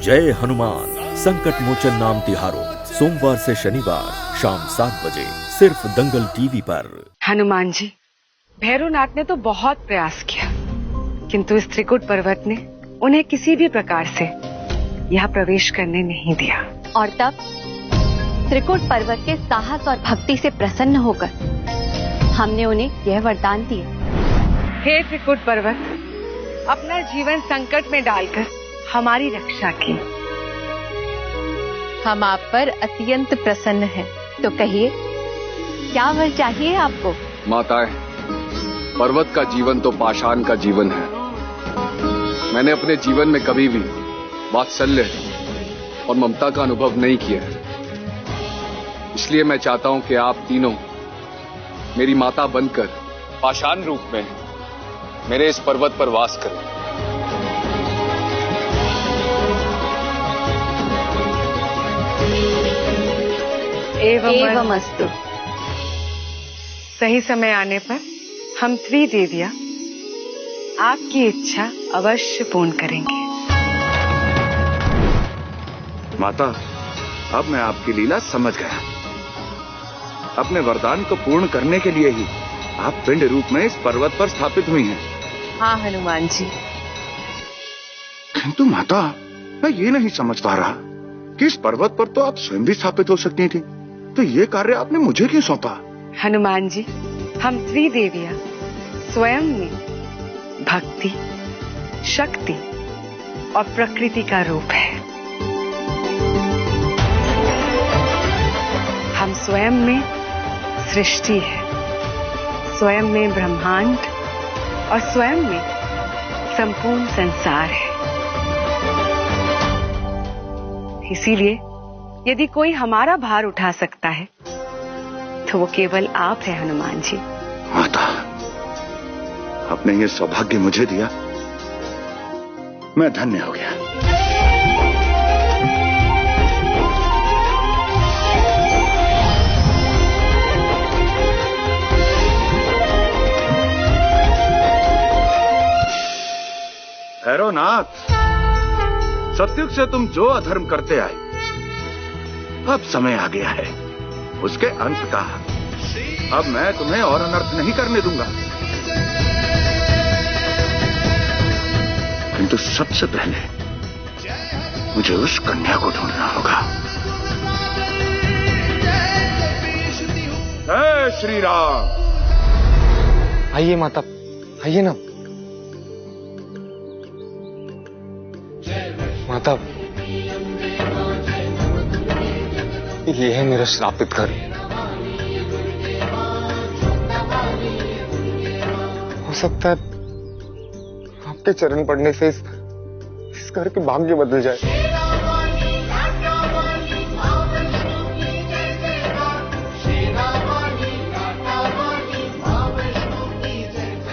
जय हनुमान संकट मोचन नाम तिहारों, सोमवार से शनिवार शाम 7 बजे सिर्फ दंगल टीवी पर। हनुमान जी, भैरवनाथ ने तो बहुत प्रयास किया, किंतु इस त्रिकुट पर्वत ने उन्हें किसी भी प्रकार से यहाँ प्रवेश करने नहीं दिया। और तब त्रिकुट पर्वत के साहस और भक्ति से प्रसन्न होकर हमने उन्हें यह वरदान दिए। हे त्रिकुट पर्वत, अपना जीवन संकट में डालकर हमारी रक्षा की। हम आप पर अत्यंत प्रसन्न हैं, तो कहिए क्या वर चाहिए आपको? माताएं, पर्वत का जीवन तो पाषाण का जीवन है। मैंने अपने जीवन में कभी भी वात्सल्य और ममता का अनुभव नहीं किया है। इसलिए मैं चाहता हूं कि आप तीनों मेरी माता बनकर पाषाण रूप में मेरे इस पर्वत पर वास करें। एवमस्तु। सही समय आने पर हम त्रिदेवियां आपकी इच्छा अवश्य पूर्ण करेंगे। माता, अब मैं आपकी लीला समझ गया। अपने वरदान को पूर्ण करने के लिए ही आप पिंड रूप में इस पर्वत पर स्थापित हुई हैं। हाँ हनुमान जी। किंतु माता, मैं ये नहीं समझ पा रहा कि इस पर्वत पर तो आप स्वयं भी स्थापित हो सकती थी, तो ये कार्य आपने मुझे क्यों सौंपा? हनुमान जी, हम त्रिदेवियां स्वयं में भक्ति, शक्ति और प्रकृति का रूप है। हम स्वयं में सृष्टि है, स्वयं में ब्रह्मांड और स्वयं में संपूर्ण संसार है। इसीलिए यदि कोई हमारा भार उठा सकता है तो वो केवल आप है हनुमान जी। माता, आपने ये सौभाग्य मुझे दिया, मैं धन्य हो गया। भैरवनाथ, सत्युग से तुम जो अधर्म करते आए, अब समय आ गया है उसके अंत का। अब मैं तुम्हें और अनर्थ नहीं करने दूंगा। किंतु सबसे पहले मुझे उस कन्या को ढूंढना होगा। जय श्री राम। आइए माता, आइए ना। माता, ये है मेरा श्रापित घर। हो सकता है आपके चरण पड़ने से इस घर के भाग्य बदल जाए।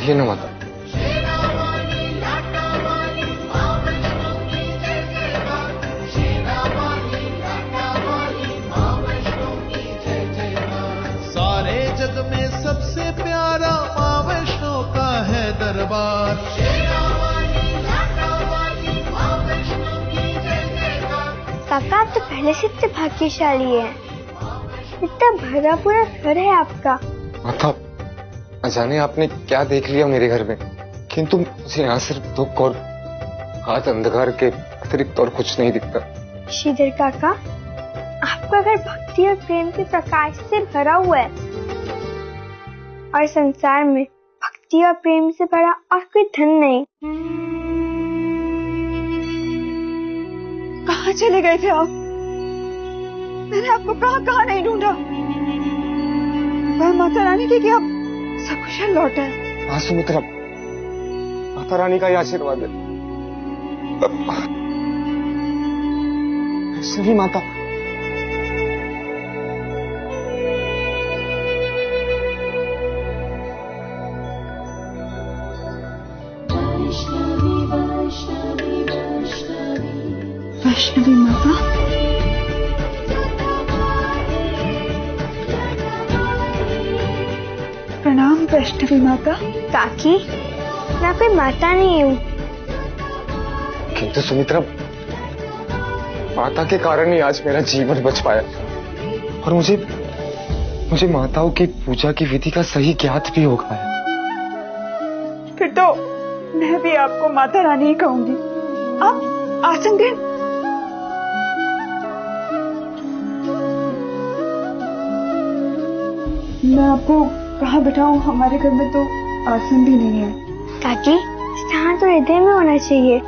ये ना माता। सारे जग में सबसे प्यारा मां वैष्णो का है दरबार। काका, आप तो पहले से इतने भाग्यशाली हैं। इतना भरा पूरा घर है आपका। माता, अजाने आपने क्या देख लिया मेरे घर में, किंतु मुझे यहाँ सिर्फ दुख और हाथ अंधकार के अतिरिक्त और कुछ नहीं दिखता। श्रीधर काका, आपका घर भक्ति और प्रेम के प्रकाश से भरा हुआ है, और संसार में भक्ति और प्रेम से भरा और कोई धन नहीं। कहाँ चले गए थे आप? मैंने आपको कहाँ नहीं ढूंढा। वह माता रानी की आप सकुशल लौटे। हाँ सुमित्रा, माता रानी का ही आशीर्वाद है। सुनी माता, वैष्णवी माता, प्रणाम वैष्णवी माता। काकी, मैं कोई माता नहीं हूँ। किंतु सुमित्रा, माता के कारण ही आज मेरा जीवन बच पाया और मुझे माताओं की पूजा की विधि का सही ज्ञात भी हो गया। फिर तो मैं भी आपको माता रानी ही कहूंगी। आप आसन दें। मैं आपको कहाँ बिठाऊं? हमारे घर में तो आसन भी नहीं है। काकी, स्थान तो हृदय में होना चाहिए,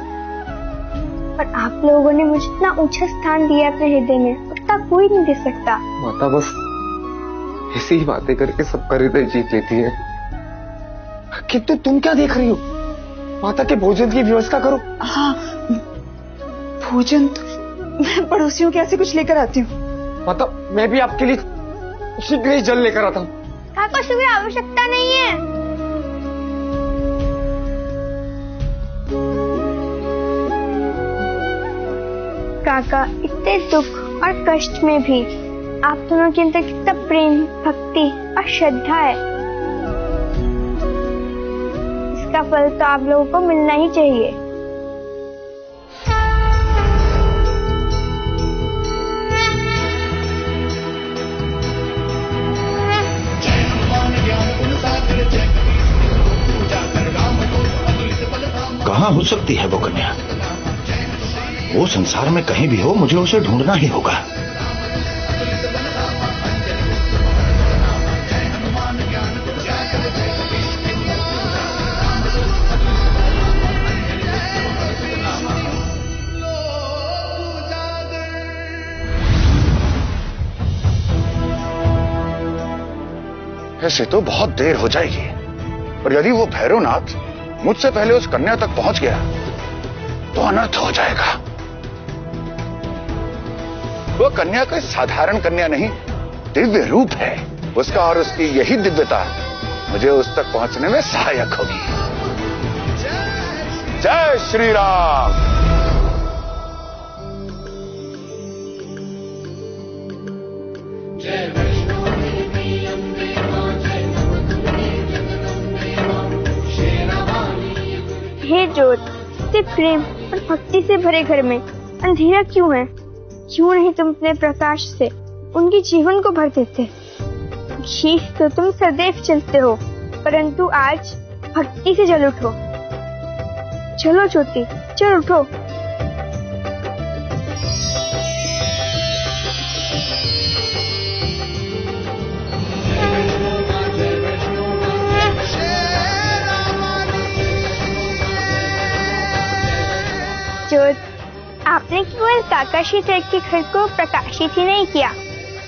पर आप लोगों ने मुझे इतना ऊंचा स्थान दिया अपने हृदय में, उतना कोई नहीं दे सकता। माता बस ऐसी ही बातें करके सबका हृदय जीत लेती है। किंतु तुम क्या देख रही हो? माता के भोजन की व्यवस्था करो। हाँ, भोजन तो मैं पड़ोसियों के ऐसे कुछ लेकर आती हूँ। माता, मैं भी आपके लिए शीघ्र ही जल लेकर आता हूँ। काका, उसकी आवश्यकता नहीं है। काका, इतने दुख और कष्ट में भी आप दोनों के अंदर कितना प्रेम, भक्ति और श्रद्धा है। इसका फल तो आप लोगों को मिलना ही चाहिए। कहाँ हो सकती है वो कन्या? वो संसार में कहीं भी हो, मुझे उसे ढूंढना ही होगा। ऐसे तो बहुत देर हो जाएगी, और यदि वो भैरवनाथ मुझसे पहले उस कन्या तक पहुंच गया तो अनर्थ हो जाएगा। वो कन्या कोई साधारण कन्या नहीं, दिव्य रूप है उसका, और उसकी यही दिव्यता मुझे उस तक पहुंचने में सहायक होगी। जय श्री राम। हे ज्योत, इतने प्रेम और भक्ति से भरे घर में अंधेरा क्यों है? क्यों नहीं तुम अपने प्रकाश से उनके जीवन को भर देते? घी तो तुम सदैव चलते हो, परंतु आज भक्ति से जल उठो। चलो ज्योति, चल उठो। ज्योत, आपने केवल काकाशी तक के घर को प्रकाशित ही नहीं किया,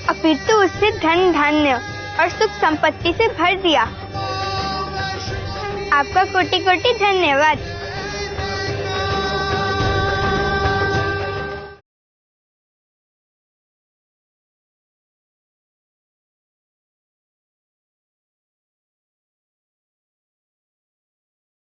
अपितु उससे धन धान्य और सुख संपत्ति से भर दिया। आपका कोटि कोटि धन्यवाद।